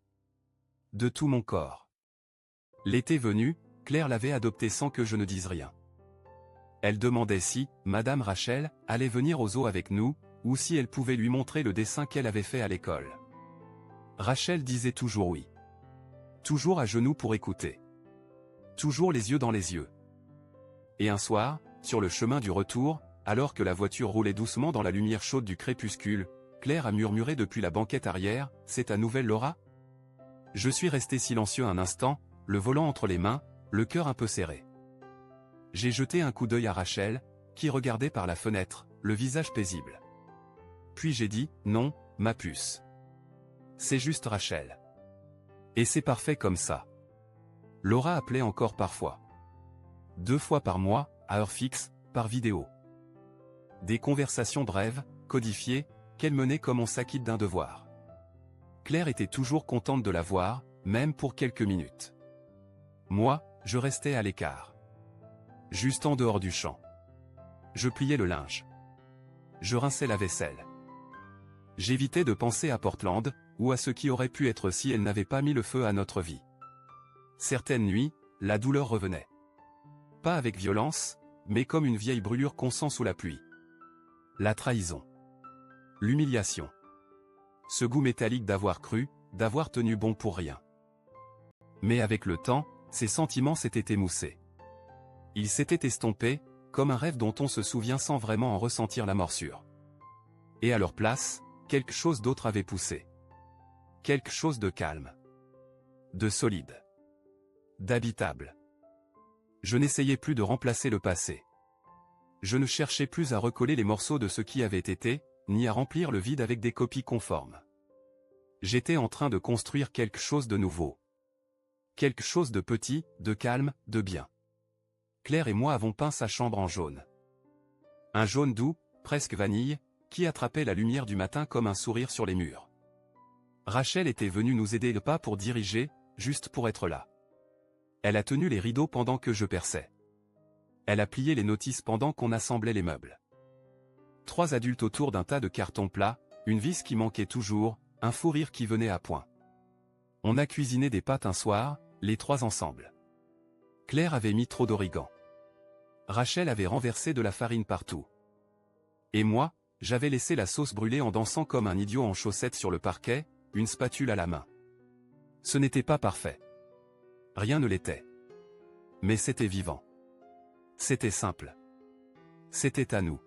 De tout mon corps. L'été venu, Claire l'avait adopté sans que je ne dise rien. Elle demandait si, Madame Rachel, allait venir au zoo avec nous, ou si elle pouvait lui montrer le dessin qu'elle avait fait à l'école. Rachel disait toujours oui. Toujours à genoux pour écouter. Toujours les yeux dans les yeux. Et un soir, sur le chemin du retour, alors que la voiture roulait doucement dans la lumière chaude du crépuscule, Claire a murmuré depuis la banquette arrière, « C'est ta nouvelle Laura ?» Je suis resté silencieux un instant, le volant entre les mains, le cœur un peu serré. J'ai jeté un coup d'œil à Rachel, qui regardait par la fenêtre, le visage paisible. Puis j'ai dit, non, ma puce. C'est juste Rachel. Et c'est parfait comme ça. Laura appelait encore parfois. 2 fois par mois, à heure fixe, par vidéo. Des conversations brèves, codifiées, qu'elle menait comme on s'acquitte d'un devoir. Claire était toujours contente de la voir, même pour quelques minutes. Moi, je restais à l'écart. Juste en dehors du champ. Je pliais le linge. Je rinçais la vaisselle. J'évitais de penser à Portland, ou à ce qui aurait pu être si elle n'avait pas mis le feu à notre vie. Certaines nuits, la douleur revenait. Pas avec violence, mais comme une vieille brûlure qu'on sent sous la pluie. La trahison. L'humiliation. Ce goût métallique d'avoir cru, d'avoir tenu bon pour rien. Mais avec le temps, ces sentiments s'étaient émoussés. Ils s'étaient estompés, comme un rêve dont on se souvient sans vraiment en ressentir la morsure. Et à leur place, quelque chose d'autre avait poussé. Quelque chose de calme. De solide. D'habitable. Je n'essayais plus de remplacer le passé. Je ne cherchais plus à recoller les morceaux de ce qui avait été, ni à remplir le vide avec des copies conformes. J'étais en train de construire quelque chose de nouveau. Quelque chose de petit, de calme, de bien. Claire et moi avons peint sa chambre en jaune. Un jaune doux, presque vanille, qui attrapait la lumière du matin comme un sourire sur les murs. Rachel était venue nous aider pas pour diriger, juste pour être là. Elle a tenu les rideaux pendant que je perçais. Elle a plié les notices pendant qu'on assemblait les meubles. 3 adultes autour d'un tas de cartons plats, une vis qui manquait toujours, un fou rire qui venait à point. On a cuisiné des pâtes un soir, les 3 ensemble. Claire avait mis trop d'origan. Rachel avait renversé de la farine partout. Et moi, j'avais laissé la sauce brûler en dansant comme un idiot en chaussettes sur le parquet, une spatule à la main. Ce n'était pas parfait. Rien ne l'était. Mais c'était vivant. C'était simple. C'était à nous.